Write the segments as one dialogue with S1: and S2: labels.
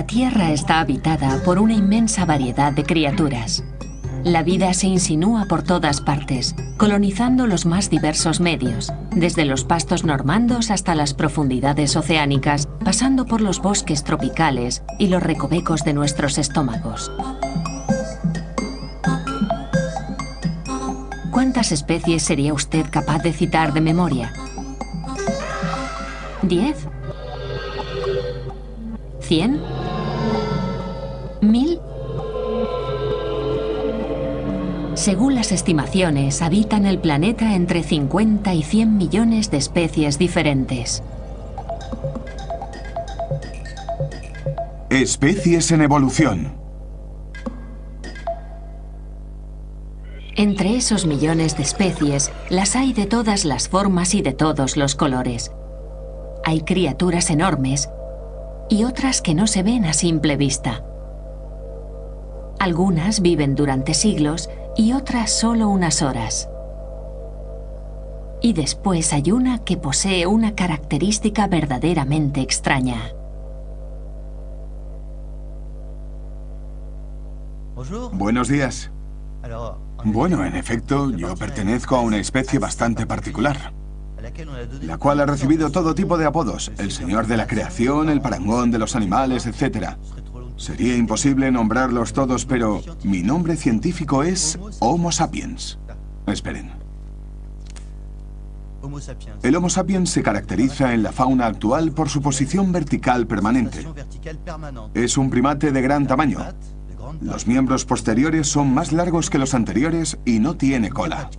S1: Tierra está habitada por una inmensa variedad de criaturas. La vida se insinúa por todas partes, colonizando los más diversos medios, desde los pastos normandos hasta las profundidades oceánicas, pasando por los bosques tropicales y los recovecos de nuestros estómagos. ¿Cuántas especies sería usted capaz de citar de memoria? ¿10? ¿100? ¿1000? Según las estimaciones, habitan el planeta entre 50 y 100 millones de especies diferentes.
S2: Especies en evolución.
S1: Entre esos millones de especies, las hay de todas las formas y de todos los colores. Hay criaturas enormes y otras que no se ven a simple vista. Algunas viven durante siglos y otras solo unas horas. Y después hay una que posee una característica verdaderamente extraña.
S2: Buenos días. Bueno, en efecto, yo pertenezco a una especie bastante particular, la cual ha recibido todo tipo de apodos: el señor de la creación, el parangón de los animales, etc. Sería imposible nombrarlos todos, pero mi nombre científico es Homo sapiens. Esperen. El Homo sapiens se caracteriza en la fauna actual por su posición vertical permanente. Es un primate de gran tamaño. Los miembros posteriores son más largos que los anteriores y no tiene cola.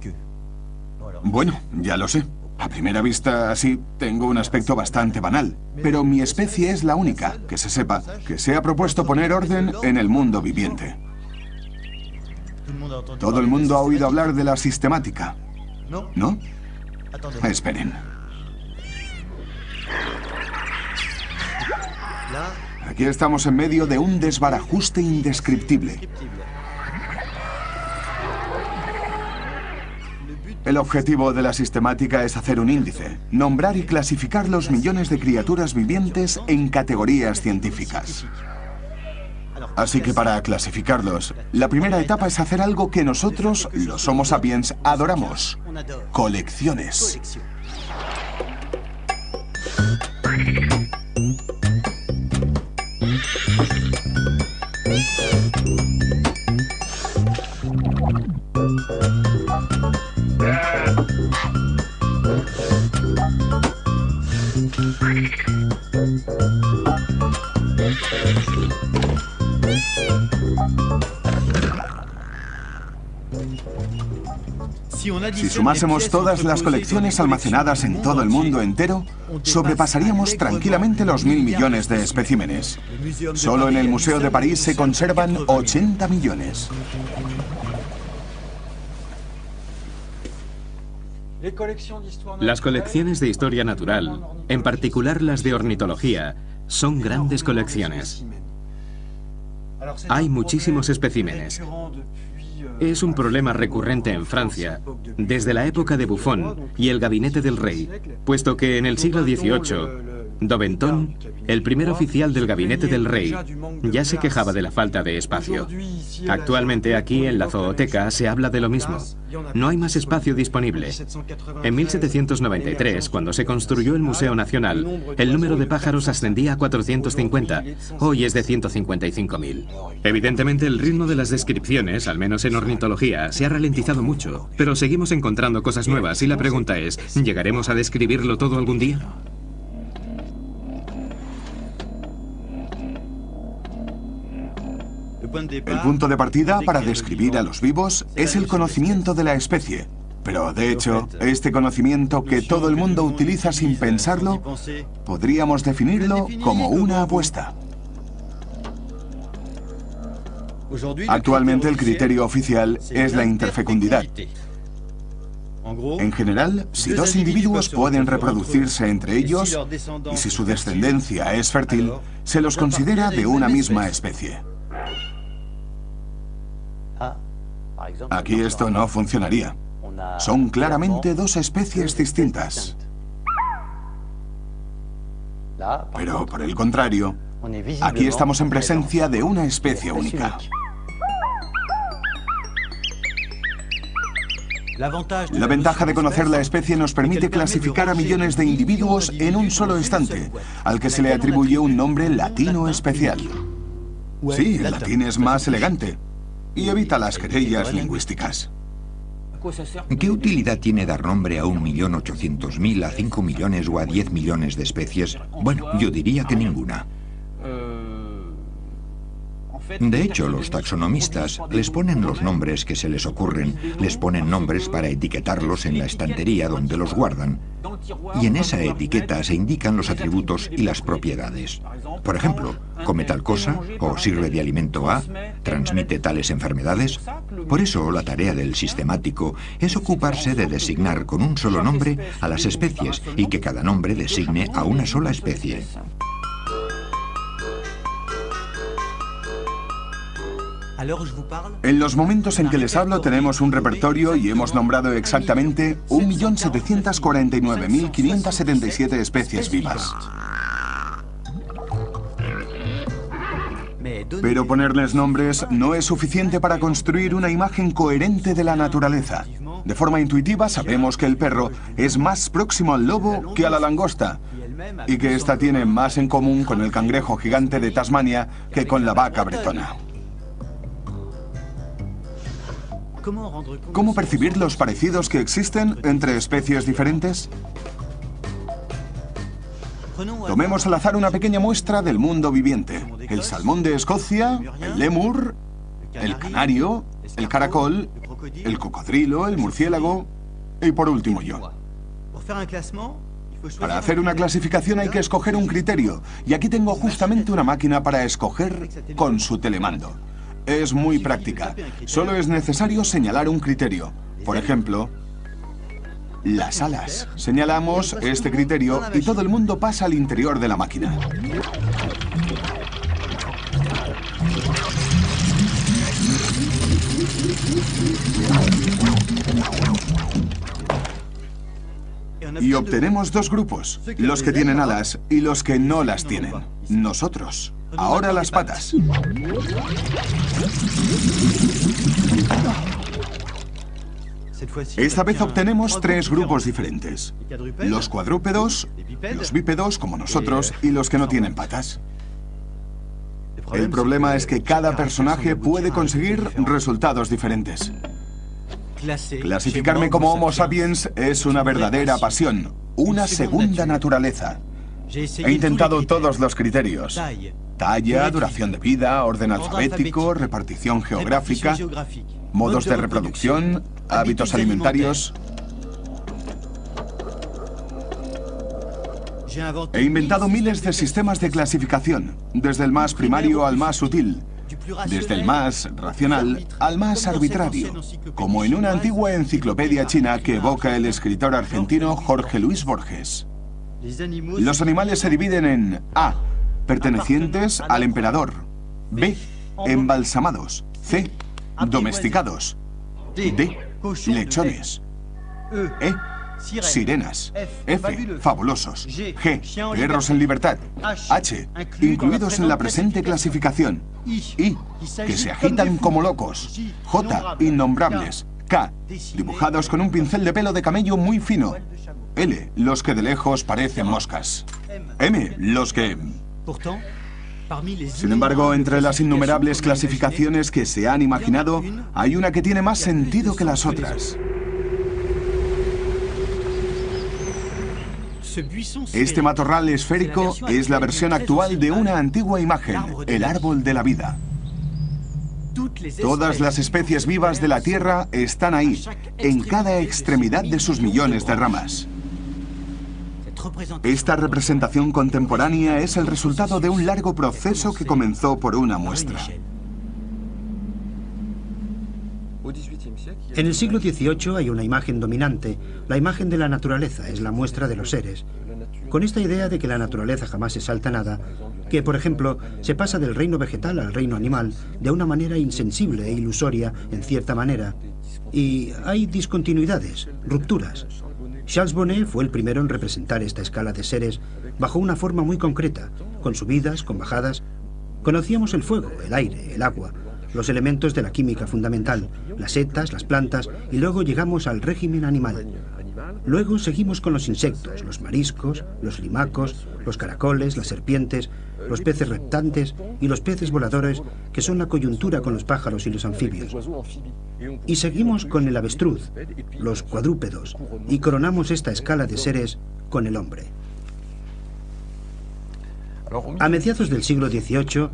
S2: Bueno, ya lo sé. A primera vista, así, tengo un aspecto bastante banal. Pero mi especie es la única, que se sepa, que se ha propuesto poner orden en el mundo viviente. Todo el mundo ha oído hablar de la sistemática, ¿no? Esperen. Aquí estamos en medio de un desbarajuste indescriptible. El objetivo de la sistemática es hacer un índice, nombrar y clasificar los millones de criaturas vivientes en categorías científicas. Así que para clasificarlos, la primera etapa es hacer algo que nosotros, los Homo sapiens, adoramos: colecciones. Si sumásemos todas las colecciones almacenadas en todo el mundo entero, sobrepasaríamos tranquilamente los 1000 millones de especímenes. Solo en el Museo de París se conservan 80 millones.
S3: Las colecciones de historia natural, en particular las de ornitología, son grandes colecciones. Hay muchísimos especímenes. Es un problema recurrente en Francia desde la época de Buffon y el gabinete del rey, puesto que en el siglo XVIII, Daubenton, el primer oficial del gabinete del rey, ya se quejaba de la falta de espacio. Actualmente aquí en la zooteca se habla de lo mismo. No hay más espacio disponible. En 1793, cuando se construyó el Museo Nacional, el número de pájaros ascendía a 450. Hoy es de 155.000. Evidentemente el ritmo de las descripciones, al menos en ornitología, se ha ralentizado mucho, pero seguimos encontrando cosas nuevas y la pregunta es, ¿llegaremos a describirlo todo algún día?
S2: El punto de partida para describir a los vivos es el conocimiento de la especie. Pero, de hecho, este conocimiento que todo el mundo utiliza sin pensarlo, podríamos definirlo como una apuesta. Actualmente el criterio oficial es la interfecundidad. En general, si dos individuos pueden reproducirse entre ellos, y si su descendencia es fértil, se los considera de una misma especie. Aquí esto no funcionaría. Son claramente dos especies distintas. Pero, por el contrario, Aquí estamos en presencia de una especie única. La ventaja de conocer la especie nos permite clasificar a millones de individuos en un solo instante, al que se le atribuye un nombre latino especial. Sí, el latín es más elegante y evita las querellas lingüísticas.
S4: ¿Qué utilidad tiene dar nombre a 1.800.000, a 5 millones o a 10 millones de especies? Bueno, yo diría que ninguna. De hecho, los taxonomistas les ponen los nombres que se les ocurren, les ponen nombres para etiquetarlos en la estantería donde los guardan. Y en esa etiqueta se indican los atributos y las propiedades. Por ejemplo, come tal cosa o sirve de alimento a, transmite tales enfermedades. Por eso, la tarea del sistemático es ocuparse de designar con un solo nombre a las especies y que cada nombre designe a una sola especie.
S2: En los momentos en que les hablo tenemos un repertorio y hemos nombrado exactamente 1.749.577 especies vivas. Pero ponerles nombres no es suficiente para construir una imagen coherente de la naturaleza. De forma intuitiva sabemos que el perro es más próximo al lobo que a la langosta y que ésta tiene más en común con el cangrejo gigante de Tasmania que con la vaca bretona. ¿Cómo percibir los parecidos que existen entre especies diferentes? Tomemos al azar una pequeña muestra del mundo viviente. El salmón de Escocia, el lémur, el canario, el caracol, el cocodrilo, el murciélago y por último yo. Para hacer una clasificación hay que escoger un criterio y aquí tengo justamente una máquina para escoger con su telemando. Es muy práctica. Solo es necesario señalar un criterio. Por ejemplo, las alas. Señalamos este criterio y todo el mundo pasa al interior de la máquina. Y obtenemos dos grupos, los que tienen alas y los que no las tienen. Nosotros. Ahora las patas. Esta vez obtenemos tres grupos diferentes. Los cuadrúpedos, los bípedos como nosotros y los que no tienen patas. El problema es que cada personaje puede conseguir resultados diferentes. Clasificarme como Homo sapiens es una verdadera pasión, una segunda naturaleza. He intentado todos los criterios. Talla, duración de vida, orden alfabético, repartición geográfica, modos de reproducción, hábitos alimentarios. He inventado miles de sistemas de clasificación, desde el más primario al más sutil, desde el más racional al más arbitrario, como en una antigua enciclopedia china que evoca el escritor argentino Jorge Luis Borges. Los animales se dividen en A, pertenecientes al emperador; B, embalsamados; C, domesticados; D, lechones; E, sirenas; F, fabulosos; G, perros en libertad; H, incluidos en la presente clasificación; I, que se agitan como locos; J, innombrables; K, dibujados con un pincel de pelo de camello muy fino; L, los que de lejos parecen moscas; M, los que... Sin embargo, entre las innumerables clasificaciones que se han imaginado, hay una que tiene más sentido que las otras. Este matorral esférico es la versión actual de una antigua imagen, el árbol de la vida. Todas las especies vivas de la Tierra están ahí, en cada extremidad de sus millones de ramas. Esta representación contemporánea es el resultado de un largo proceso que comenzó por una muestra.
S5: En el siglo XVIII hay una imagen dominante, la imagen de la naturaleza, es la muestra de los seres. Con esta idea de que la naturaleza jamás se salta nada, que por ejemplo se pasa del reino vegetal al reino animal de una manera insensible e ilusoria en cierta manera. Y hay discontinuidades, rupturas. Charles Bonnet fue el primero en representar esta escala de seres bajo una forma muy concreta, con subidas, con bajadas. Conocíamos el fuego, el aire, el agua, los elementos de la química fundamental, las setas, las plantas, y luego llegamos al régimen animal. Luego seguimos con los insectos, los mariscos, los limacos, los caracoles, las serpientes, los peces reptantes y los peces voladores, que son la coyuntura con los pájaros y los anfibios. Y seguimos con el avestruz, los cuadrúpedos, y coronamos esta escala de seres con el hombre. A mediados del siglo XVIII,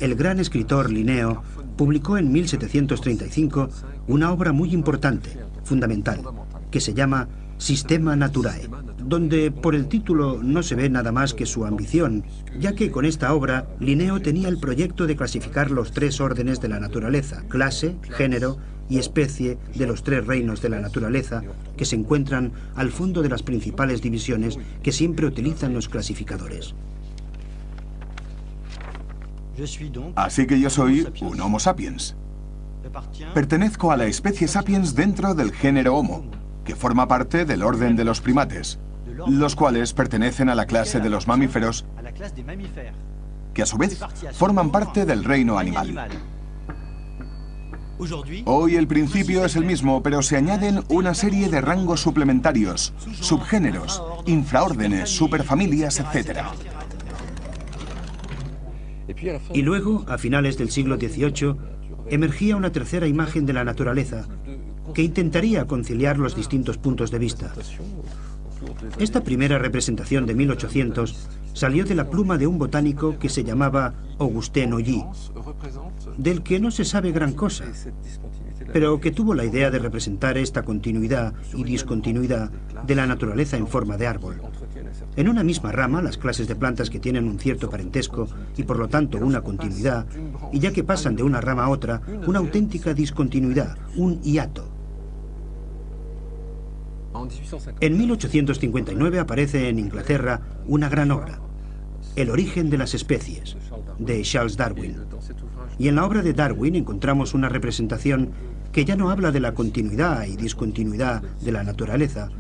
S5: el gran escritor Linneo publicó en 1735 una obra muy importante, fundamental, que se llama Systema Naturae, donde por el título no se ve nada más que su ambición, ya que con esta obra Linneo tenía el proyecto de clasificar los 3 órdenes de la naturaleza, clase, género y especie de los 3 reinos de la naturaleza que se encuentran al fondo de las principales divisiones que siempre utilizan los clasificadores.
S2: Así que yo soy un Homo sapiens. Pertenezco a la especie sapiens dentro del género Homo, que forma parte del orden de los primates, los cuales pertenecen a la clase de los mamíferos, que a su vez forman parte del reino animal. Hoy el principio es el mismo, pero se añaden una serie de rangos suplementarios, subgéneros, infraórdenes, superfamilias, etc.
S5: Y luego, a finales del siglo XVIII, emergía una tercera imagen de la naturaleza que intentaría conciliar los distintos puntos de vista. Esta primera representación de 1800 salió de la pluma de un botánico que se llamaba Auguste Noyer, del que no se sabe gran cosa, pero que tuvo la idea de representar esta continuidad y discontinuidad de la naturaleza en forma de árbol. En una misma rama, las clases de plantas que tienen un cierto parentesco y por lo tanto una continuidad, y ya que pasan de una rama a otra, una auténtica discontinuidad, un hiato. En 1859 aparece en Inglaterra una gran obra, El origen de las especies, de Charles Darwin. Y en la obra de Darwin encontramos una representación que ya no habla de la continuidad y discontinuidad de la naturaleza,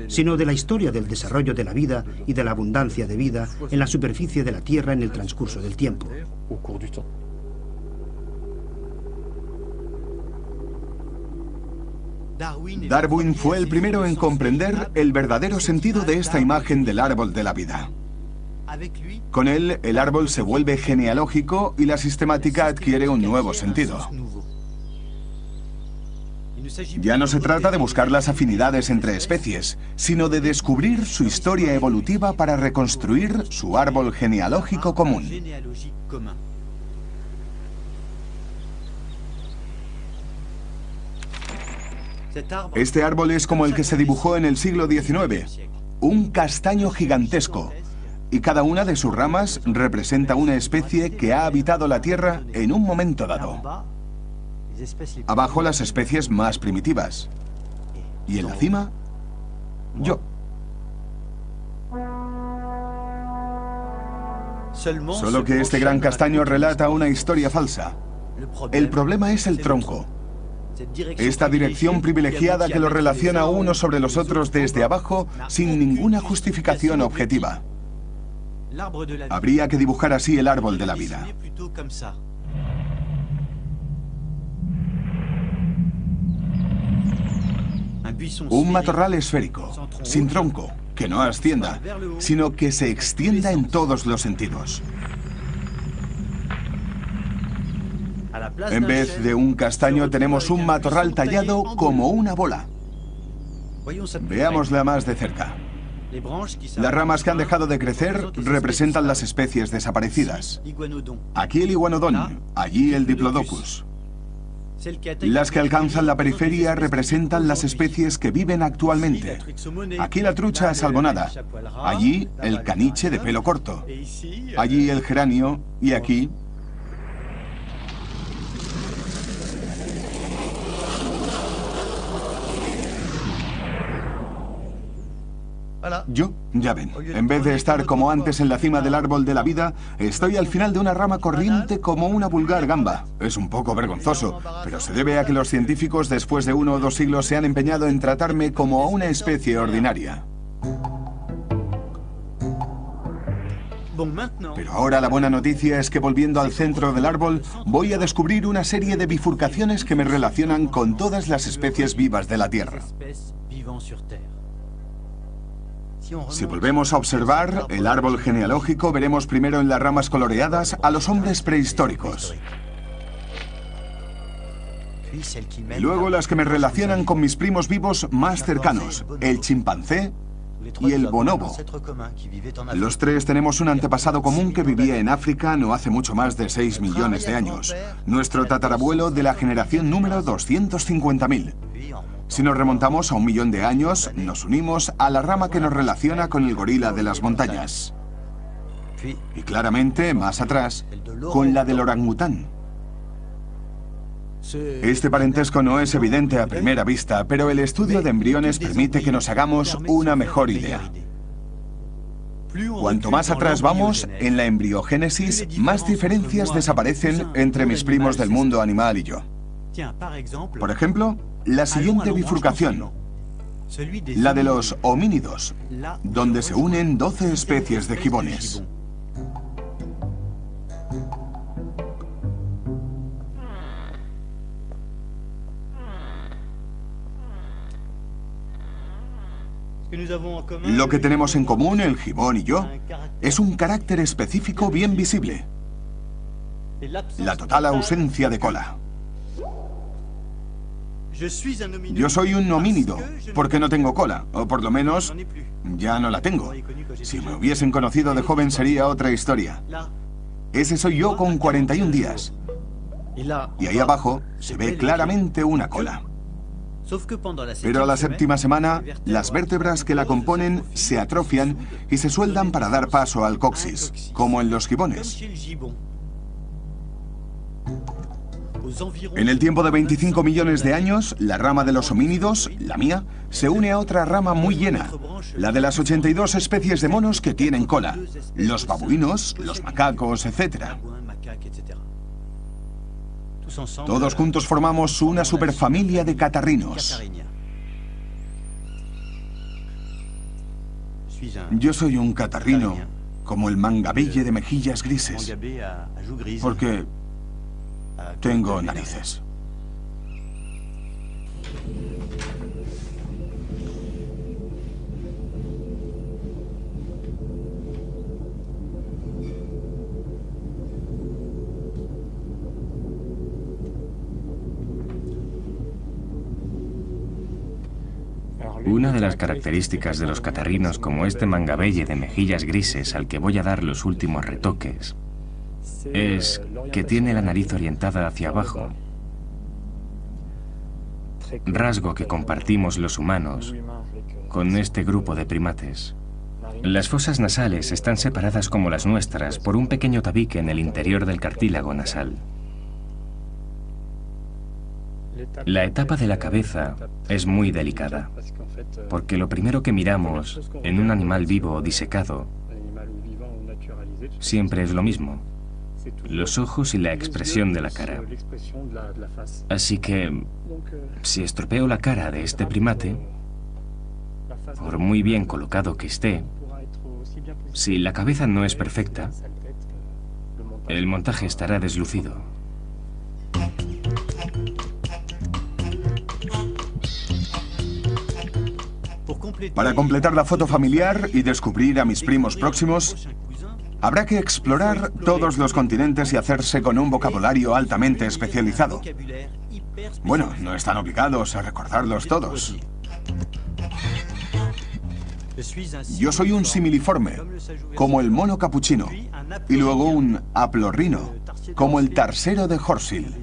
S5: sino de la historia del desarrollo de la vida y de la abundancia de vida en la superficie de la Tierra en el transcurso del tiempo.
S2: Darwin fue el primero en comprender el verdadero sentido de esta imagen del árbol de la vida. Con él, el árbol se vuelve genealógico y la sistemática adquiere un nuevo sentido. Ya no se trata de buscar las afinidades entre especies, sino de descubrir su historia evolutiva para reconstruir su árbol genealógico común. Este árbol es como el que se dibujó en el siglo XIX, un castaño gigantesco, y cada una de sus ramas representa una especie que ha habitado la Tierra en un momento dado. Abajo las especies más primitivas, y en la cima, yo. Solo que este gran castaño relata una historia falsa. El problema es el tronco. Esta dirección privilegiada que los relaciona unos sobre los otros desde abajo sin ninguna justificación objetiva. Habría que dibujar así el árbol de la vida. Un matorral esférico, sin tronco, que no ascienda, sino que se extienda en todos los sentidos. En vez de un castaño tenemos un matorral tallado como una bola. Veámosla más de cerca. Las ramas que han dejado de crecer representan las especies desaparecidas. Aquí el iguanodón, allí el diplodocus. Las que alcanzan la periferia representan las especies que viven actualmente. Aquí la trucha asalmonada, allí el caniche de pelo corto, allí el geranio y aquí... Yo, ya ven, en vez de estar como antes en la cima del árbol de la vida, estoy al final de una rama corriente como una vulgar gamba. Es un poco vergonzoso, pero se debe a que los científicos después de 1 o 2 siglos se han empeñado en tratarme como a una especie ordinaria. Pero ahora la buena noticia es que volviendo al centro del árbol, voy a descubrir una serie de bifurcaciones que me relacionan con todas las especies vivas de la Tierra. Si volvemos a observar el árbol genealógico, veremos primero en las ramas coloreadas a los hombres prehistóricos. Y luego las que me relacionan con mis primos vivos más cercanos, el chimpancé y el bonobo. Los tres tenemos un antepasado común que vivía en África no hace mucho más de 6 millones de años. Nuestro tatarabuelo de la generación número 250.000. Si nos remontamos a 1 millón de años, nos unimos a la rama que nos relaciona con el gorila de las montañas. Y claramente, más atrás, con la del orangután. Este parentesco no es evidente a primera vista, pero el estudio de embriones permite que nos hagamos una mejor idea. Cuanto más atrás vamos, en la embriogénesis, más diferencias desaparecen entre mis primos del mundo animal y yo. Por ejemplo, la siguiente bifurcación, la de los homínidos, donde se unen 12 especies de gibones. Lo que tenemos en común, el gibón y yo, es un carácter específico bien visible: la total ausencia de cola. Yo soy un homínido, porque no tengo cola, o por lo menos, ya no la tengo. Si me hubiesen conocido de joven sería otra historia. Ese soy yo con 41 días. Y ahí abajo se ve claramente una cola. Pero a la 7ª semana, las vértebras que la componen se atrofian y se sueldan para dar paso al coxis, como en los gibones. En el tiempo de 25 millones de años, la rama de los homínidos, la mía, se une a otra rama muy llena, la de las 82 especies de monos que tienen cola, los babuinos, los macacos, etc. Todos juntos formamos una superfamilia de catarrinos. Yo soy un catarrino, como el mangabelle de mejillas grises, porque tengo narices.
S6: Una de las características de los catarrinos como este mangabelle de mejillas grises al que voy a dar los últimos retoques es que tiene la nariz orientada hacia abajo, rasgo que compartimos los humanos con este grupo de primates. Las fosas nasales están separadas como las nuestras por un pequeño tabique en el interior del cartílago nasal. La etapa de la cabeza es muy delicada, porque lo primero que miramos en un animal vivo o disecado siempre es lo mismo: los ojos y la expresión de la cara. Así que, si estropeo la cara de este primate, por muy bien colocado que esté, si la cabeza no es perfecta, el montaje estará deslucido.
S2: Para completar la foto familiar y descubrir a mis primos próximos, habrá que explorar todos los continentes y hacerse con un vocabulario altamente especializado. Bueno, no están obligados a recordarlos todos. Yo soy un similiforme, como el mono capuchino, y luego un haplorrino, como el tarsero de Horsil.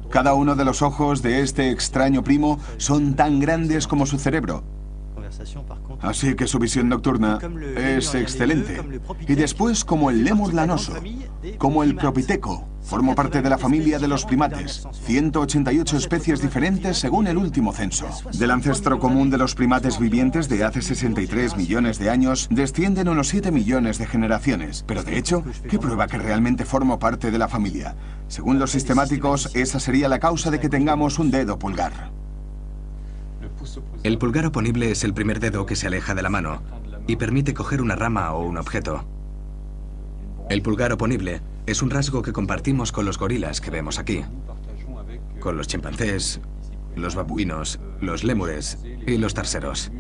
S2: Cada uno de los ojos de este extraño primo son tan grandes como su cerebro. Así que su visión nocturna es excelente. Y después, como el lémur lanoso, como el propiteco, formo parte de la familia de los primates, 188 especies diferentes según el último censo. Del ancestro común de los primates vivientes de hace 63 millones de años, descienden unos 7 millones de generaciones. Pero de hecho, ¿qué prueba que realmente formo parte de la familia? Según los sistemáticos, esa sería la causa de que tengamos un dedo pulgar.
S7: El pulgar oponible es el primer dedo que se aleja de la mano y permite coger una rama o un objeto. El pulgar oponible es un rasgo que compartimos con los gorilas que vemos aquí, con los chimpancés, los babuinos, los lémures y los tarseros.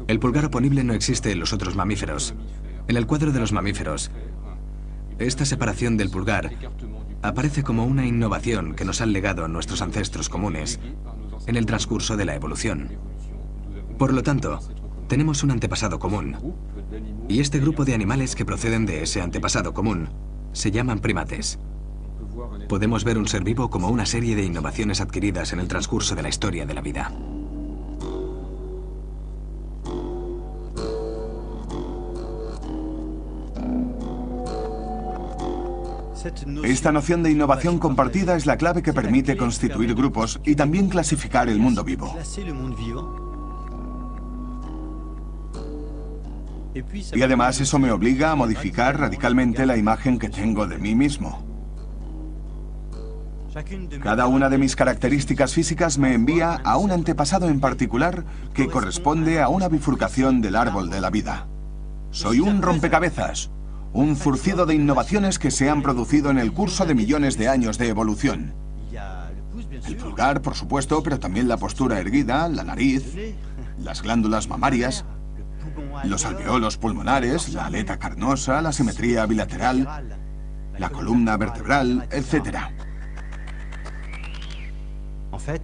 S7: El pulgar oponible no existe en los otros mamíferos. En el cuadro de los mamíferos, esta separación del pulgar aparece como una innovación que nos han legado nuestros ancestros comunes en el transcurso de la evolución. Por lo tanto, tenemos un antepasado común. Y este grupo de animales que proceden de ese antepasado común se llaman primates. Podemos ver un ser vivo como una serie de innovaciones adquiridas en el transcurso de la historia de la vida.
S2: Esta noción de innovación compartida es la clave que permite constituir grupos y también clasificar el mundo vivo. Y además eso me obliga a modificar radicalmente la imagen que tengo de mí mismo. Cada una de mis características físicas me envía a un antepasado en particular que corresponde a una bifurcación del árbol de la vida. Soy un rompecabezas, un zurcido de innovaciones que se han producido en el curso de millones de años de evolución. El pulgar, por supuesto, pero también la postura erguida, la nariz, las glándulas mamarias, los alveolos pulmonares, la aleta carnosa, la simetría bilateral, la columna vertebral, etc.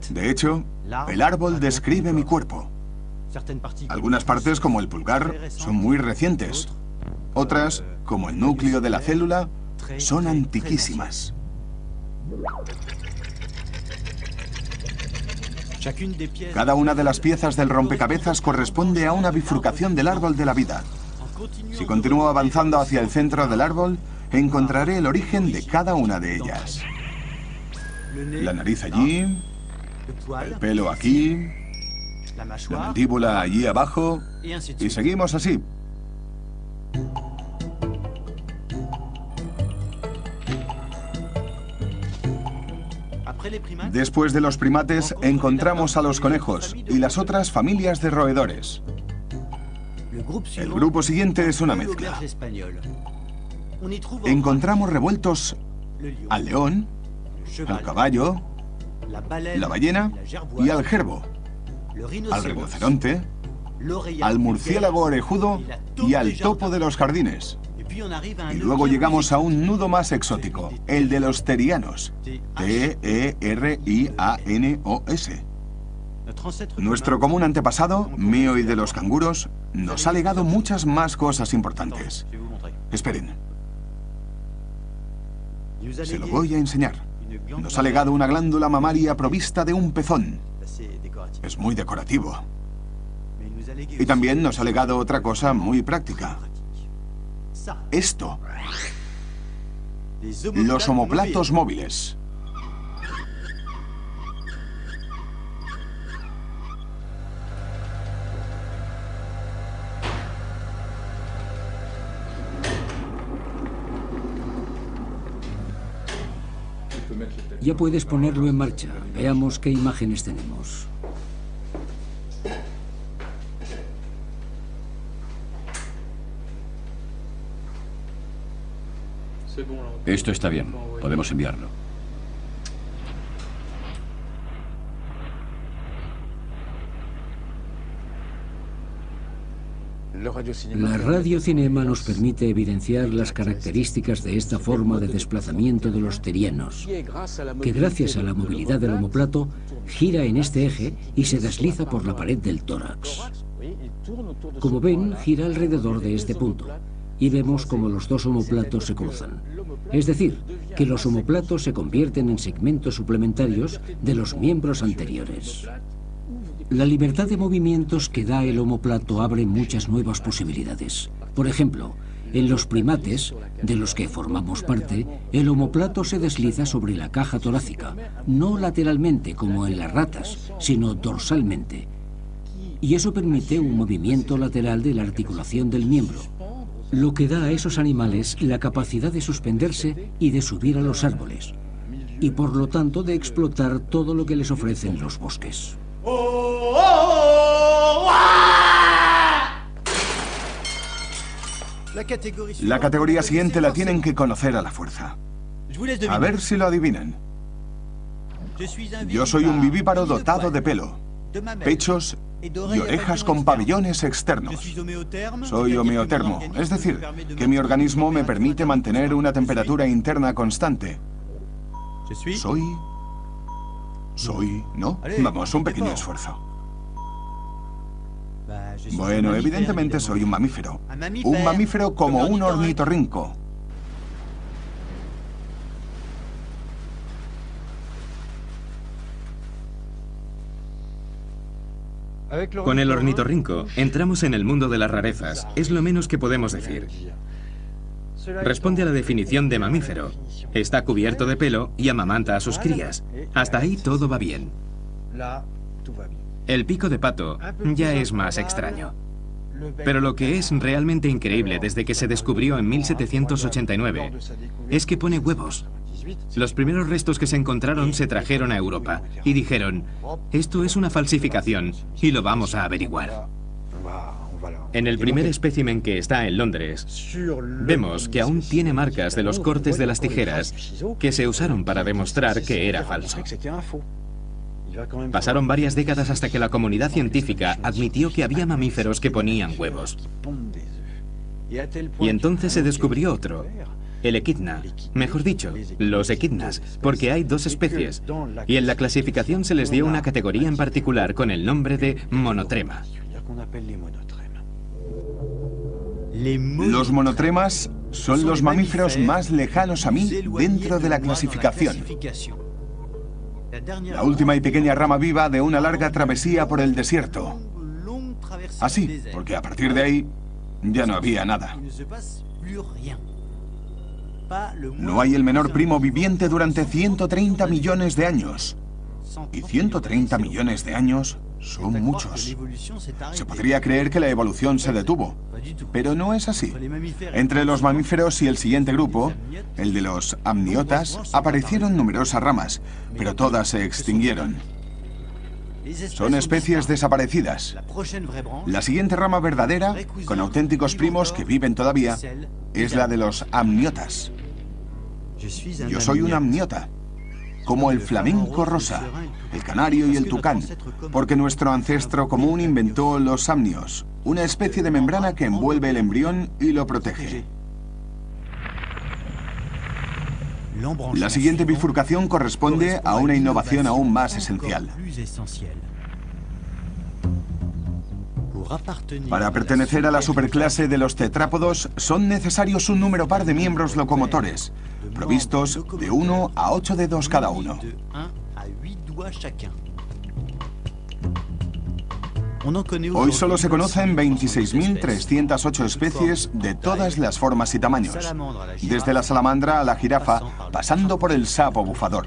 S2: De hecho, el árbol describe mi cuerpo. Algunas partes, como el pulgar, son muy recientes. Otras, como el núcleo de la célula, son antiquísimas. Cada una de las piezas del rompecabezas corresponde a una bifurcación del árbol de la vida. Si continúo avanzando hacia el centro del árbol, encontraré el origen de cada una de ellas. La nariz allí, el pelo aquí, la mandíbula allí abajo, y seguimos así. Después de los primates, encontramos a los conejos y las otras familias de roedores. El grupo siguiente es una mezcla. Encontramos revueltos al león, al caballo, la ballena y al gerbo, al rinoceronte, al murciélago orejudo y al topo de los jardines. Y luego llegamos a un nudo más exótico, el de los terianos, T-E-R-I-A-N-O-S. Nuestro común antepasado, mío y de los canguros, nos ha legado muchas más cosas importantes. Esperen. Se lo voy a enseñar. Nos ha legado una glándula mamaria provista de un pezón. Es muy decorativo. Y también nos ha legado otra cosa muy práctica. Esto. Los omoplatos móviles.
S8: Ya puedes ponerlo en marcha. Veamos qué imágenes tenemos.
S9: Esto está bien. Podemos enviarlo.
S8: La radiocinema nos permite evidenciar las características de esta forma de desplazamiento de los terianos, que gracias a la movilidad del omoplato gira en este eje y se desliza por la pared del tórax. Como ven, gira alrededor de este punto, y vemos como los dos omoplatos se cruzan. Es decir, que los omoplatos se convierten en segmentos suplementarios de los miembros anteriores. La libertad de movimientos que da el omoplato abre muchas nuevas posibilidades. Por ejemplo, en los primates, de los que formamos parte, el omoplato se desliza sobre la caja torácica, no lateralmente como en las ratas, sino dorsalmente. Y eso permite un movimiento lateral de la articulación del miembro, lo que da a esos animales la capacidad de suspenderse y de subir a los árboles, y por lo tanto de explotar todo lo que les ofrecen los bosques.
S2: La categoría siguiente la tienen que conocer a la fuerza. A ver si lo adivinan. Yo soy un vivíparo dotado de pelo, pechos y orejas con pabellones externos. Soy homeotermo, es decir, que mi organismo me permite mantener una temperatura interna constante. ¿No? Vamos, un pequeño esfuerzo. Bueno, evidentemente soy un mamífero. Un mamífero como un ornitorrinco.
S3: Con el ornitorrinco entramos en el mundo de las rarezas. Es lo menos que podemos decir. Responde a la definición de mamífero. Está cubierto de pelo y amamanta a sus crías. Hasta ahí todo va bien. El pico de pato ya es más extraño. Pero lo que es realmente increíble desde que se descubrió en 1789 es que pone huevos. Los primeros restos que se encontraron se trajeron a Europa y dijeron, esto es una falsificación y lo vamos a averiguar. En el primer espécimen que está en Londres, vemos que aún tiene marcas de los cortes de las tijeras que se usaron para demostrar que era falso. Pasaron varias décadas hasta que la comunidad científica admitió que había mamíferos que ponían huevos. Y entonces se descubrió otro, el equidna, mejor dicho, los equidnas, porque hay dos especies, y en la clasificación se les dio una categoría en particular con el nombre de monotrema.
S2: Los monotremas son los mamíferos más lejanos a mí dentro de la clasificación. La última y pequeña rama viva de una larga travesía por el desierto. Así, porque a partir de ahí ya no había nada. No hay el menor primo viviente durante 130 millones de años. Y 130 millones de años son muchos. Se podría creer que la evolución se detuvo, pero no es así. Entre los mamíferos y el siguiente grupo, el de los amniotas, aparecieron numerosas ramas, pero todas se extinguieron. Son especies desaparecidas. La siguiente rama verdadera, con auténticos primos que viven todavía, es la de los amniotas. Yo soy un amniota, como el flamenco rosa, el canario y el tucán, porque nuestro ancestro común inventó los amnios, una especie de membrana que envuelve el embrión y lo protege. La siguiente bifurcación corresponde a una innovación aún más esencial. Para pertenecer a la superclase de los tetrápodos son necesarios un número par de miembros locomotores, provistos de 1 a 8 dedos cada uno. Hoy solo se conocen 26.308 especies de todas las formas y tamaños, desde la salamandra a la jirafa, pasando por el sapo bufador.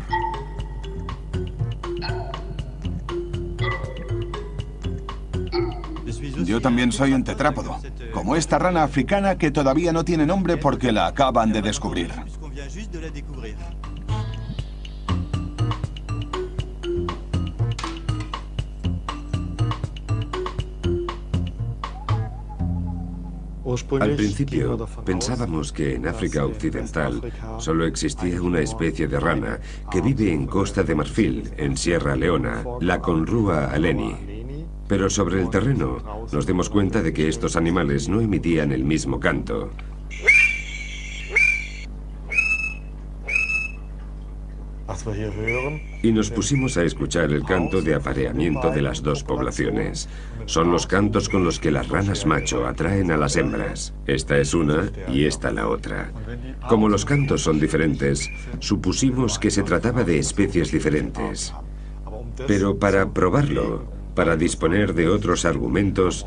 S2: Yo también soy un tetrápodo, como esta rana africana que todavía no tiene nombre porque la acaban de descubrir.
S10: Al principio pensábamos que en África Occidental solo existía una especie de rana que vive en Costa de Marfil, en Sierra Leona, la Conrua aleni. Pero sobre el terreno nos dimos cuenta de que estos animales no emitían el mismo canto. Y nos pusimos a escuchar el canto de apareamiento de las dos poblaciones. Son los cantos con los que las ranas macho atraen a las hembras. Esta es una y esta la otra. Como los cantos son diferentes, supusimos que se trataba de especies diferentes. Pero para probarlo, para disponer de otros argumentos,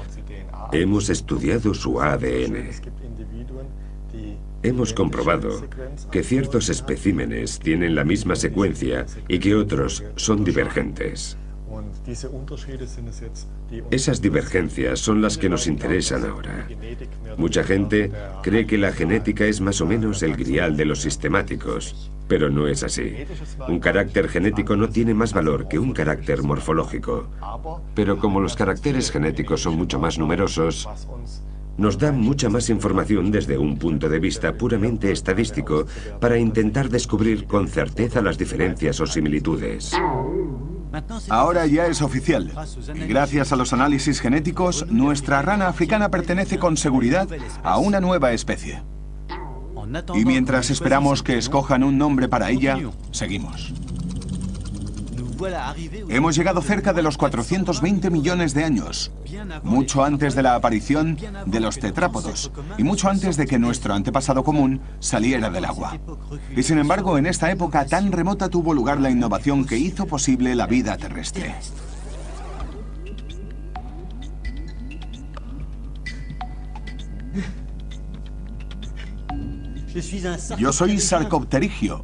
S10: hemos estudiado su ADN. Hemos comprobado que ciertos especímenes tienen la misma secuencia y que otros son divergentes. Esas divergencias son las que nos interesan ahora. Mucha gente cree que la genética es más o menos el grial de los sistemáticos, pero no es así. Un carácter genético no tiene más valor que un carácter morfológico. Pero como los caracteres genéticos son mucho más numerosos, nos da mucha más información desde un punto de vista puramente estadístico para intentar descubrir con certeza las diferencias o similitudes.
S2: Ahora ya es oficial. Y gracias a los análisis genéticos, nuestra rana africana pertenece con seguridad a una nueva especie. Y mientras esperamos que escojan un nombre para ella, seguimos. Hemos llegado cerca de los 420 millones de años, mucho antes de la aparición de los tetrápodos y mucho antes de que nuestro antepasado común saliera del agua. Y sin embargo, en esta época tan remota tuvo lugar la innovación que hizo posible la vida terrestre. Yo soy sarcopterigio,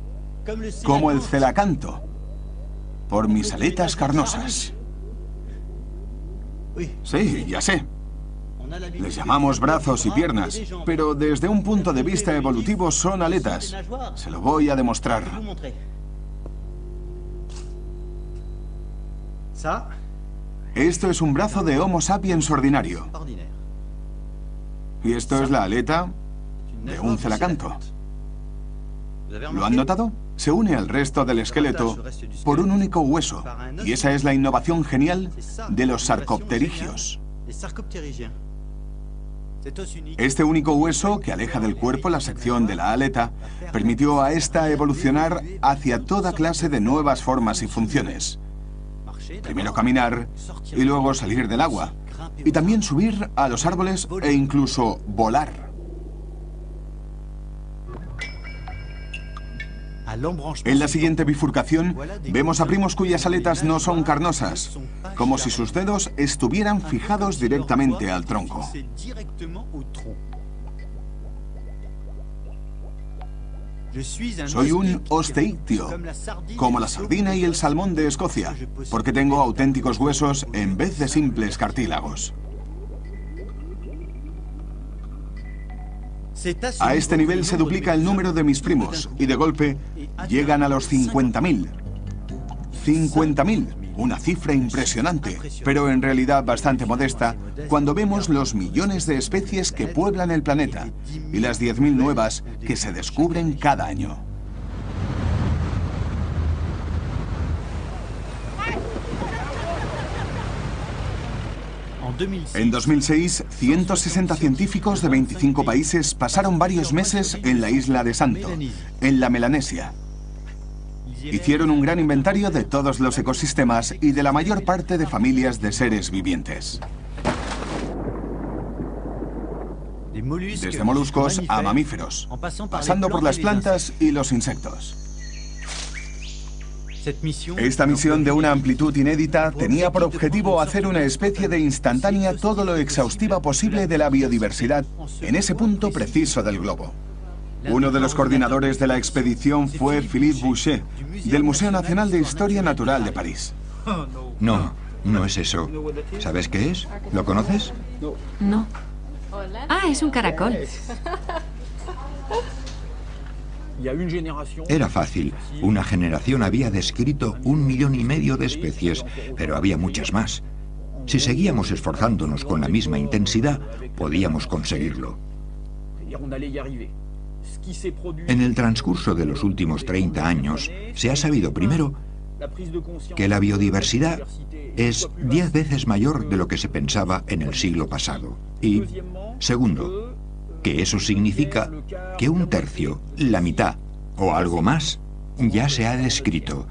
S2: como el celacanto, por mis aletas carnosas. Sí, ya sé. Les llamamos brazos y piernas, pero desde un punto de vista evolutivo son aletas. Se lo voy a demostrar. Esto es un brazo de Homo sapiens ordinario. Y esto es la aleta de un celacanto. ¿Lo han notado? Se une al resto del esqueleto por un único hueso, y esa es la innovación genial de los sarcopterigios. Este único hueso, que aleja del cuerpo la sección de la aleta, permitió a esta evolucionar hacia toda clase de nuevas formas y funciones. Primero caminar, y luego salir del agua, y también subir a los árboles e incluso volar. En la siguiente bifurcación, vemos a primos cuyas aletas no son carnosas, como si sus dedos estuvieran fijados directamente al tronco. Soy un osteictio, como la sardina y el salmón de Escocia, porque tengo auténticos huesos en vez de simples cartílagos. A este nivel se duplica el número de mis primos y de golpe llegan a los 50.000. 50.000, una cifra impresionante, pero en realidad bastante modesta cuando vemos los millones de especies que pueblan el planeta y las 10.000 nuevas que se descubren cada año. En 2006, 160 científicos de 25 países pasaron varios meses en la isla de Santo, en la Melanesia. Hicieron un gran inventario de todos los ecosistemas y de la mayor parte de familias de seres vivientes. Desde moluscos a mamíferos, pasando por las plantas y los insectos. Esta misión de una amplitud inédita tenía por objetivo hacer una especie de instantánea todo lo exhaustiva posible de la biodiversidad en ese punto preciso del globo. Uno de los coordinadores de la expedición fue Philippe Boucher, del Museo Nacional de Historia Natural de París.
S4: No, no es eso. ¿Sabes qué es? ¿Lo conoces?
S1: No. Ah, es un caracol.
S4: Era fácil. Una generación había descrito 1,5 millones de especies, pero había muchas más. Si seguíamos esforzándonos con la misma intensidad, podíamos conseguirlo. En el transcurso de los últimos 30 años, se ha sabido primero que la biodiversidad es 10 veces mayor de lo que se pensaba en el siglo pasado. Y, segundo, que eso significa que 1/3, la mitad o algo más, ya se ha descrito.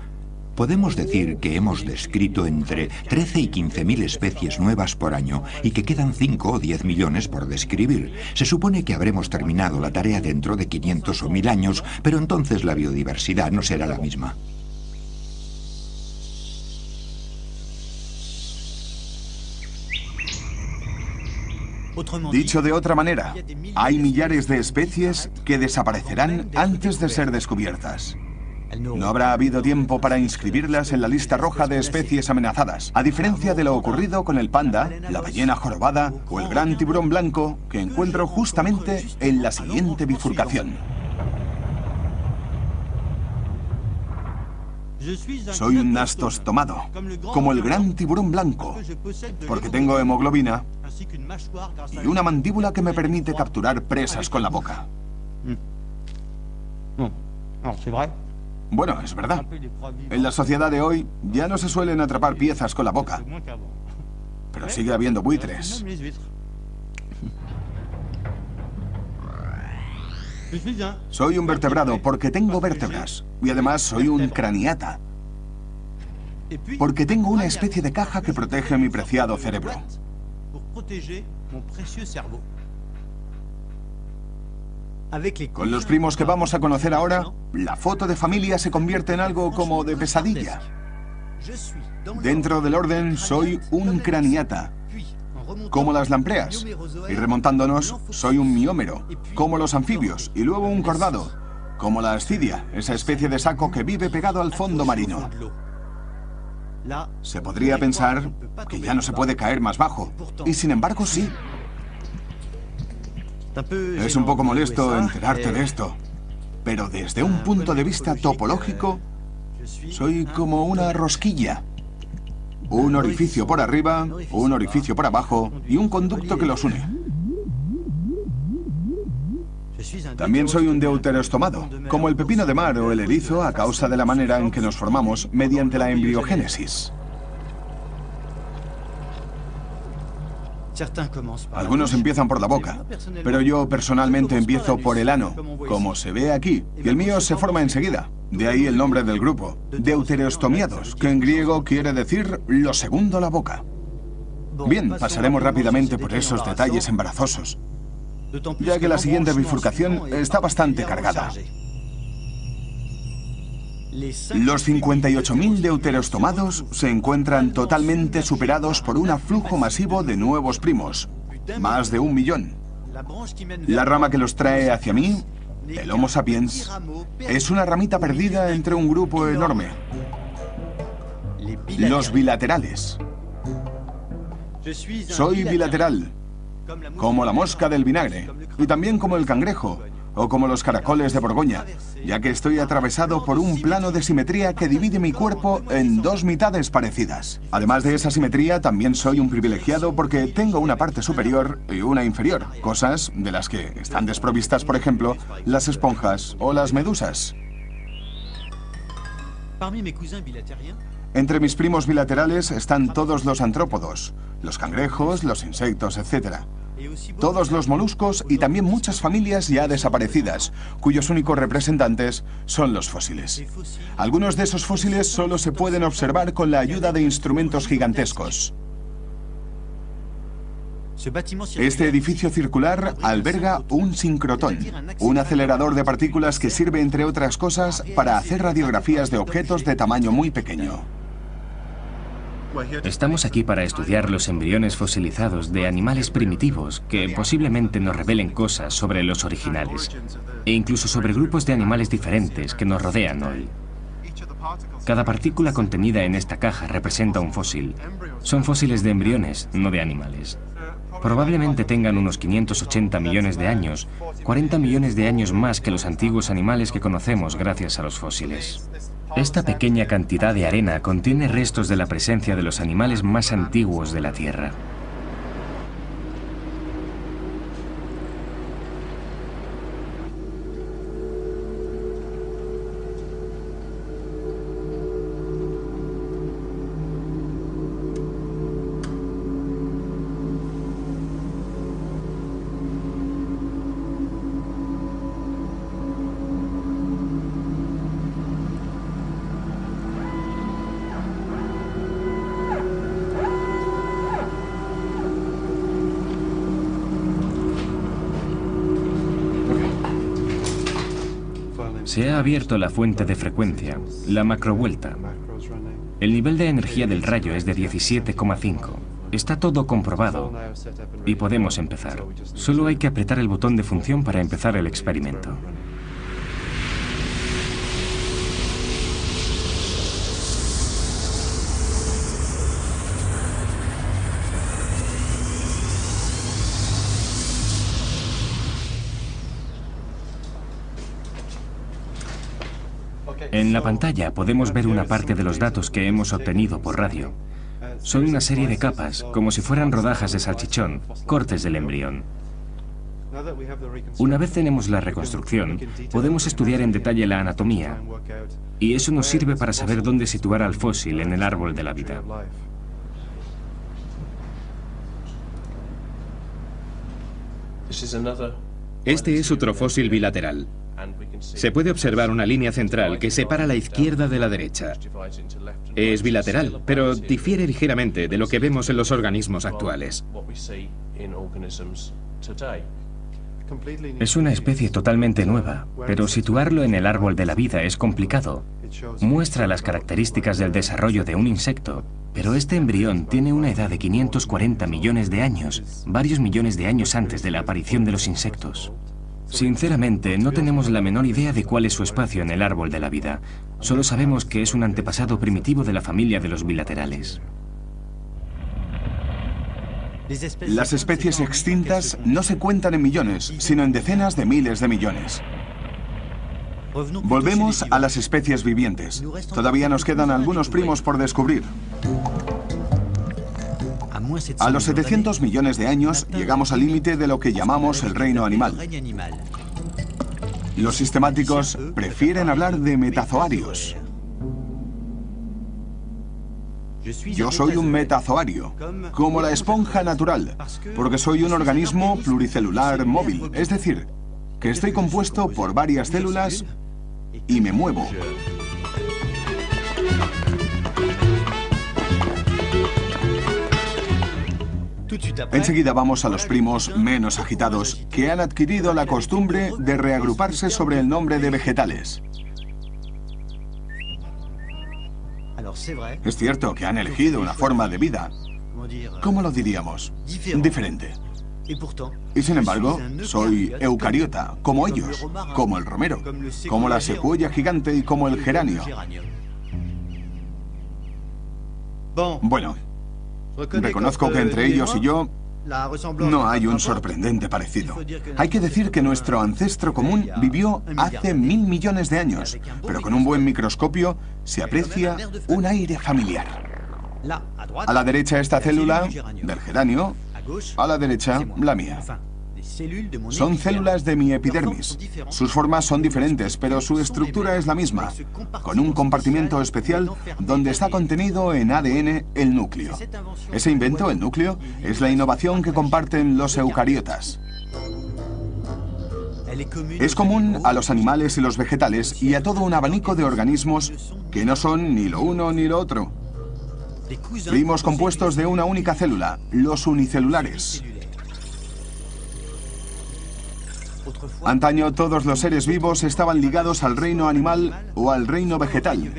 S4: Podemos decir que hemos descrito entre 13 y 15.000 especies nuevas por año y que quedan 5 o 10 millones por describir. Se supone que habremos terminado la tarea dentro de 500 o 1.000 años, pero entonces la biodiversidad no será la misma.
S2: Dicho de otra manera, hay millares de especies que desaparecerán antes de ser descubiertas. No habrá habido tiempo para inscribirlas en la lista roja de especies amenazadas, a diferencia de lo ocurrido con el panda, la ballena jorobada o el gran tiburón blanco, que encuentro justamente en la siguiente bifurcación. Soy un astostomado, como el gran tiburón blanco, porque tengo hemoglobina y una mandíbula que me permite capturar presas con la boca. Bueno, es verdad. En la sociedad de hoy ya no se suelen atrapar piezas con la boca, pero sigue habiendo buitres. Soy un vertebrado porque tengo vértebras y además soy un craniata, porque tengo una especie de caja que protege mi preciado cerebro. Con los primos que vamos a conocer ahora, la foto de familia se convierte en algo como de pesadilla. Dentro del orden, soy un craniata, como las lampreas. Y remontándonos, soy un miómero, como los anfibios, y luego un cordado, como la ascidia, esa especie de saco que vive pegado al fondo marino. Se podría pensar que ya no se puede caer más bajo, y sin embargo sí. Es un poco molesto enterarte de esto, pero desde un punto de vista topológico, soy como una rosquilla. Un orificio por arriba, un orificio por abajo y un conducto que los une. También soy un deuterostomado, como el pepino de mar o el erizo a causa de la manera en que nos formamos mediante la embriogénesis. Algunos empiezan por la boca, pero yo personalmente empiezo por el ano, como se ve aquí, y el mío se forma enseguida. De ahí el nombre del grupo, deuterostomiados, que en griego quiere decir lo segundo la boca. Bien, pasaremos rápidamente por esos detalles embarazosos, ya que la siguiente bifurcación está bastante cargada. Los 58.000 deuterostomados se encuentran totalmente superados por un aflujo masivo de nuevos primos, más de 1 millón. La rama que los trae hacia mí, el Homo sapiens, es una ramita perdida entre un grupo enorme. Los bilaterales. Soy bilateral, como la mosca del vinagre, y también como el cangrejo, o como los caracoles de Borgoña, ya que estoy atravesado por un plano de simetría que divide mi cuerpo en dos mitades parecidas. Además de esa simetría, también soy un privilegiado porque tengo una parte superior y una inferior, cosas de las que están desprovistas, por ejemplo, las esponjas o las medusas. Entre mis primos bilaterales están todos los antrópodos, los cangrejos, los insectos, etc. Todos los moluscos y también muchas familias ya desaparecidas, cuyos únicos representantes son los fósiles. Algunos de esos fósiles solo se pueden observar con la ayuda de instrumentos gigantescos. Este edificio circular alberga un sincrotón, un acelerador de partículas que sirve, entre otras cosas, para hacer radiografías de objetos de tamaño muy pequeño.
S6: Estamos aquí para estudiar los embriones fosilizados de animales primitivos que posiblemente nos revelen cosas sobre los originales, e incluso sobre grupos de animales diferentes que nos rodean hoy. Cada partícula contenida en esta caja representa un fósil. Son fósiles de embriones, no de animales. Probablemente tengan unos 580 millones de años, 40 millones de años más que los antiguos animales que conocemos gracias a los fósiles. Esta pequeña cantidad de arena contiene restos de la presencia de los animales más antiguos de la Tierra. Se ha abierto la fuente de frecuencia, la macrovuelta. El nivel de energía del rayo es de 17,5. Está todo comprobado y podemos empezar. Solo hay que apretar el botón de función para empezar el experimento. En la pantalla podemos ver una parte de los datos que hemos obtenido por radio. Son una serie de capas, como si fueran rodajas de salchichón, cortes del embrión. Una vez tenemos la reconstrucción, podemos estudiar en detalle la anatomía, y eso nos sirve para saber dónde situar al fósil en el árbol de la vida.
S3: Este es otro fósil bilateral. Se puede observar una línea central que separa la izquierda de la derecha. Es bilateral, pero difiere ligeramente de lo que vemos en los organismos actuales.
S6: Es una especie totalmente nueva, pero situarlo en el árbol de la vida es complicado. Muestra las características del desarrollo de un insecto, pero este embrión tiene una edad de 540 millones de años, varios millones de años antes de la aparición de los insectos. Sinceramente, no tenemos la menor idea de cuál es su espacio en el árbol de la vida. Solo sabemos que es un antepasado primitivo de la familia de los bilaterales.
S2: Las especies extintas no se cuentan en millones, sino en decenas de miles de millones. Volvemos a las especies vivientes. Todavía nos quedan algunos primos por descubrir. A los 700 millones de años llegamos al límite de lo que llamamos el reino animal. Los sistemáticos prefieren hablar de metazoarios. Yo soy un metazoario, como la esponja natural, porque soy un organismo pluricelular móvil, es decir, que estoy compuesto por varias células y me muevo. Enseguida vamos a los primos menos agitados, que han adquirido la costumbre de reagruparse sobre el nombre de vegetales. Es cierto que han elegido una forma de vida, ¿cómo lo diríamos? Diferente. Y sin embargo, soy eucariota, como ellos, como el romero, como la secuoya gigante y como el geranio. Bueno, reconozco que entre ellos y yo no hay un sorprendente parecido. Hay que decir que nuestro ancestro común vivió hace 1000 millones de años, pero con un buen microscopio se aprecia un aire familiar. A la derecha esta célula del geranio, a la derecha la mía. Son células de mi epidermis. Sus formas son diferentes, pero su estructura es la misma, con un compartimento especial donde está contenido en ADN el núcleo. Ese invento, el núcleo, es la innovación que comparten los eucariotas. Es común a los animales y los vegetales y a todo un abanico de organismos que no son ni lo uno ni lo otro. Primos compuestos de una única célula, los unicelulares. Antaño todos los seres vivos estaban ligados al reino animal o al reino vegetal,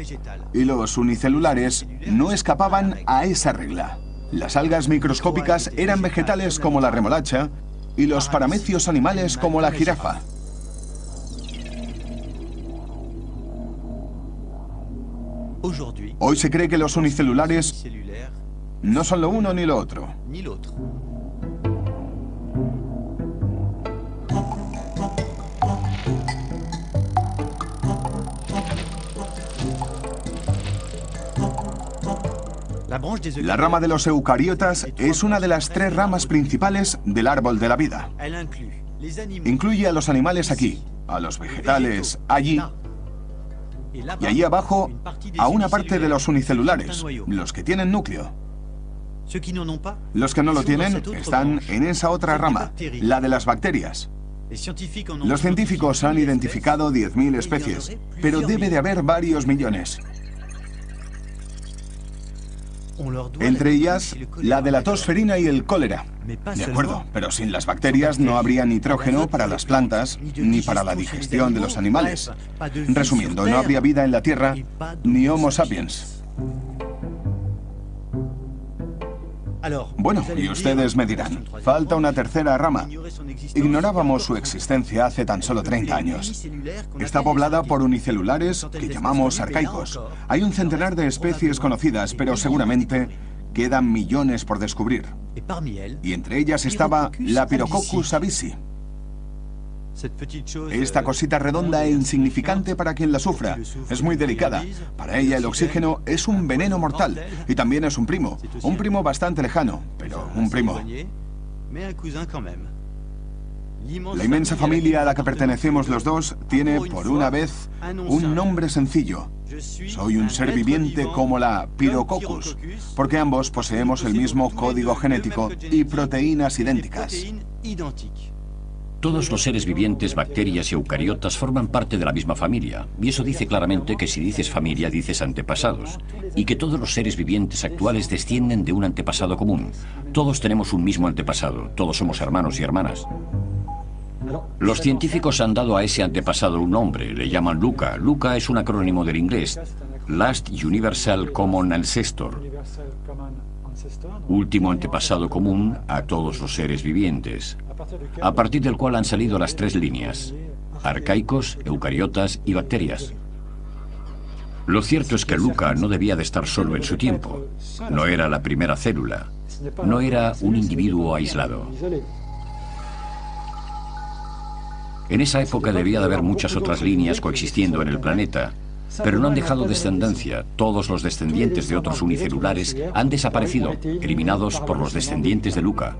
S2: y los unicelulares no escapaban a esa regla. Las algas microscópicas eran vegetales como la remolacha y los paramecios animales como la jirafa. Hoy se cree que los unicelulares no son lo uno ni lo otro. La rama de los eucariotas es una de las 3 ramas principales del árbol de la vida. Incluye a los animales aquí, a los vegetales allí, y allí abajo a una parte de los unicelulares, los que tienen núcleo. Los que no lo tienen están en esa otra rama, la de las bacterias. Los científicos han identificado 10.000 especies, pero debe de haber varios millones. Entre ellas, la de la tosferina y el cólera. De acuerdo, pero sin las bacterias no habría nitrógeno para las plantas ni para la digestión de los animales. Resumiendo, no habría vida en la Tierra ni Homo sapiens. Bueno, y ustedes me dirán, falta una tercera rama. Ignorábamos su existencia hace tan solo 30 años. Está poblada por unicelulares que llamamos arcaicos. Hay un centenar de especies conocidas, pero seguramente quedan millones por descubrir. Y entre ellas estaba la Pirococcus abyssi. Esta cosita redonda e insignificante para quien la sufra. Es muy delicada. Para ella el oxígeno es un veneno mortal. Y también es un primo. Un primo bastante lejano, pero un primo. La inmensa familia a la que pertenecemos los dos tiene, por una vez, un nombre sencillo. Soy un ser viviente como la Pirococcus, porque ambos poseemos el mismo código genético y proteínas idénticas.
S9: Todos los seres vivientes, bacterias y eucariotas forman parte de la misma familia, y eso dice claramente que si dices familia, dices antepasados, y que todos los seres vivientes actuales descienden de un antepasado común. Todos tenemos un mismo antepasado, todos somos hermanos y hermanas. Los científicos han dado a ese antepasado un nombre, le llaman LUCA. LUCA es un acrónimo del inglés, Last Universal Common Ancestor, último antepasado común a todos los seres vivientes, a partir del cual han salido las tres líneas: arcaicos, eucariotas y bacterias. Lo cierto es que LUCA no debía de estar solo en su tiempo. No era la primera célula, no era un individuo aislado. En esa época debía de haber muchas otras líneas coexistiendo en el planeta, pero no han dejado descendencia. Todos los descendientes de otros unicelulares han desaparecido, eliminados por los descendientes de LUCA.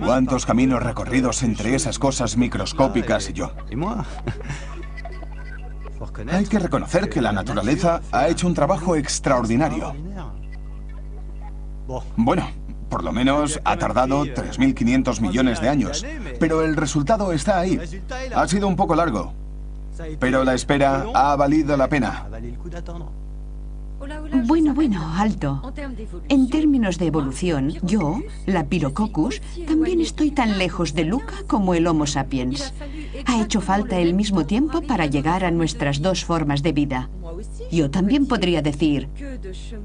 S2: ¿Cuántos caminos recorridos entre esas cosas microscópicas y yo? Hay que reconocer que la naturaleza ha hecho un trabajo extraordinario. Bueno, por lo menos ha tardado 3.500 millones de años, pero el resultado está ahí. Ha sido un poco largo, pero la espera ha valido la pena.
S11: Bueno, alto. En términos de evolución, yo, la Pirococcus, también estoy tan lejos de LUCA como el Homo sapiens. Ha hecho falta el mismo tiempo para llegar a nuestras dos formas de vida. Yo también podría decir,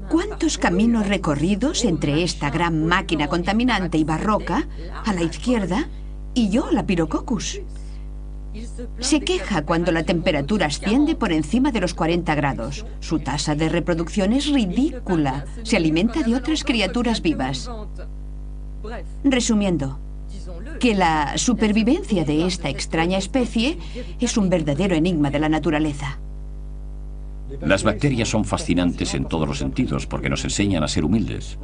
S11: ¿cuántos caminos recorridos entre esta gran máquina contaminante y barroca, a la izquierda, y yo, la Pirococcus? Se queja cuando la temperatura asciende por encima de los 40 grados. Su tasa de reproducción es ridícula. Se alimenta de otras criaturas vivas. Resumiendo, que la supervivencia de esta extraña especie es un verdadero enigma de la naturaleza.
S9: Las bacterias son fascinantes en todos los sentidos porque nos enseñan a ser humildes.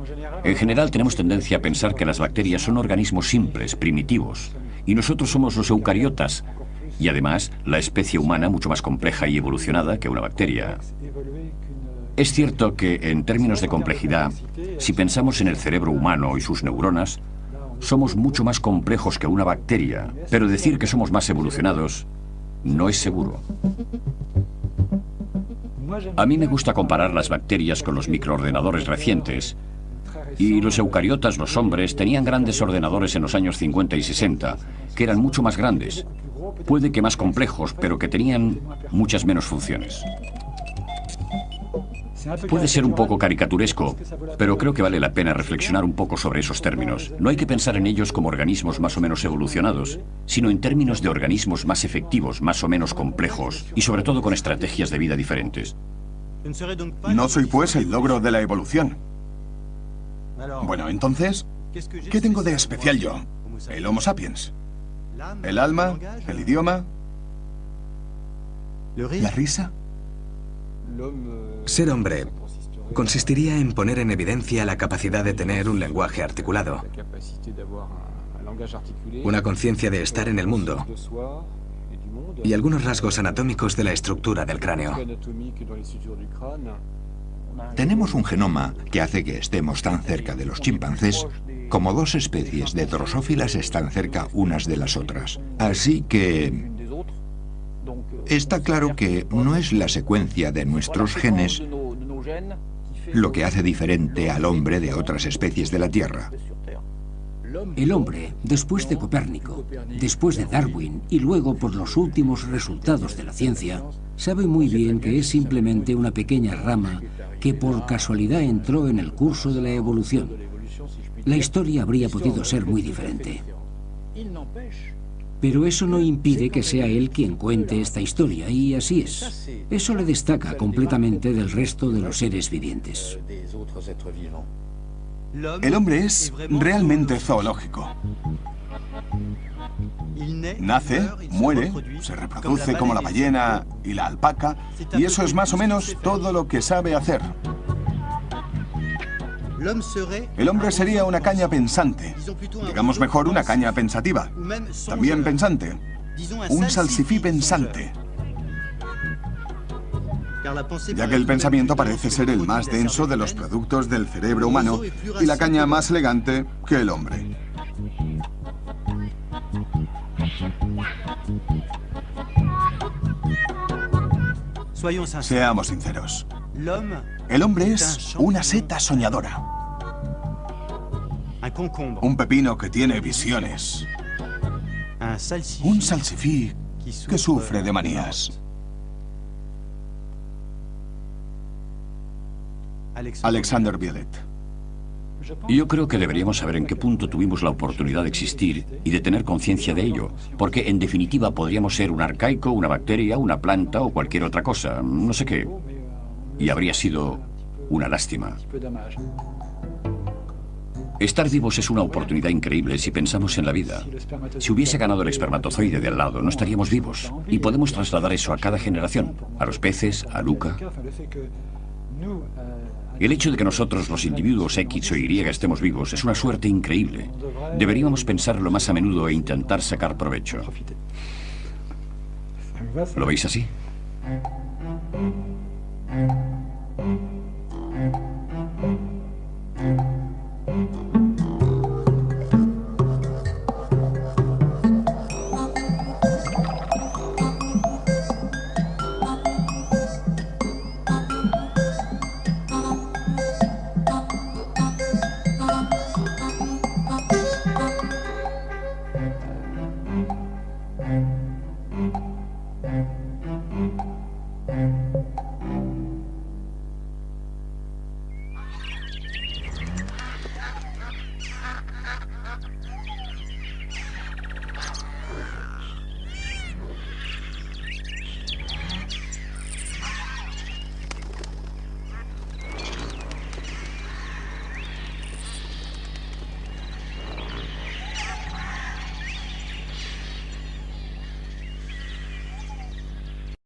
S9: En general tenemos tendencia a pensar que las bacterias son organismos simples, primitivos, y nosotros somos los eucariotas, y además la especie humana mucho más compleja y evolucionada que una bacteria. Es cierto que en términos de complejidad, si pensamos en el cerebro humano y sus neuronas, somos mucho más complejos que una bacteria, pero decir que somos más evolucionados no es seguro. A mí me gusta comparar las bacterias con los microordenadores recientes, y los eucariotas, los hombres, tenían grandes ordenadores en los años 50 y 60, que eran mucho más grandes, puede que más complejos, pero que tenían muchas menos funciones. Puede ser un poco caricaturesco, pero creo que vale la pena reflexionar un poco sobre esos términos. No hay que pensar en ellos como organismos más o menos evolucionados, sino en términos de organismos más efectivos, más o menos complejos, y sobre todo con estrategias de vida diferentes.
S2: No soy pues el logro de la evolución. Bueno, entonces, ¿qué tengo de especial yo? El Homo sapiens. ¿El alma? ¿El idioma? ¿La risa?
S7: Ser hombre consistiría en poner en evidencia la capacidad de tener un lenguaje articulado, una conciencia de estar en el mundo y algunos rasgos anatómicos de la estructura del cráneo.
S4: Tenemos un genoma que hace que estemos tan cerca de los chimpancés como dos especies de drosófilas están cerca unas de las otras. Así que está claro que no es la secuencia de nuestros genes lo que hace diferente al hombre de otras especies de la Tierra.
S8: El hombre, después de Copérnico, después de Darwin y luego por los últimos resultados de la ciencia, sabe muy bien que es simplemente una pequeña rama que por casualidad entró en el curso de la evolución. La historia habría podido ser muy diferente. Pero eso no impide que sea él quien cuente esta historia, y así es. Eso le destaca completamente del resto de los seres vivientes.
S2: El hombre es realmente zoológico. Nace, muere, se reproduce como la ballena y la alpaca, y eso es más o menos todo lo que sabe hacer. El hombre sería una caña pensante, digamos mejor una caña pensativa, también pensante, un salsifí pensante, ya que el pensamiento parece ser el más denso de los productos del cerebro humano y la caña más elegante que el hombre. Seamos sinceros. El hombre es una seta soñadora. Un pepino que tiene visiones. Un salsifí que sufre de manías. Alexander Violet.
S9: Yo creo que deberíamos saber en qué punto tuvimos la oportunidad de existir y de tener conciencia de ello, porque en definitiva podríamos ser un arcaico, una bacteria, una planta o cualquier otra cosa, no sé qué. Y habría sido una lástima. Estar vivos es una oportunidad increíble si pensamos en la vida. Si hubiese ganado el espermatozoide de al lado, no estaríamos vivos. Y podemos trasladar eso a cada generación, a los peces, a Luca. El hecho de que nosotros, los individuos X o Y, estemos vivos es una suerte increíble. Deberíamos pensarlo más a menudo e intentar sacar provecho. ¿Lo veis así?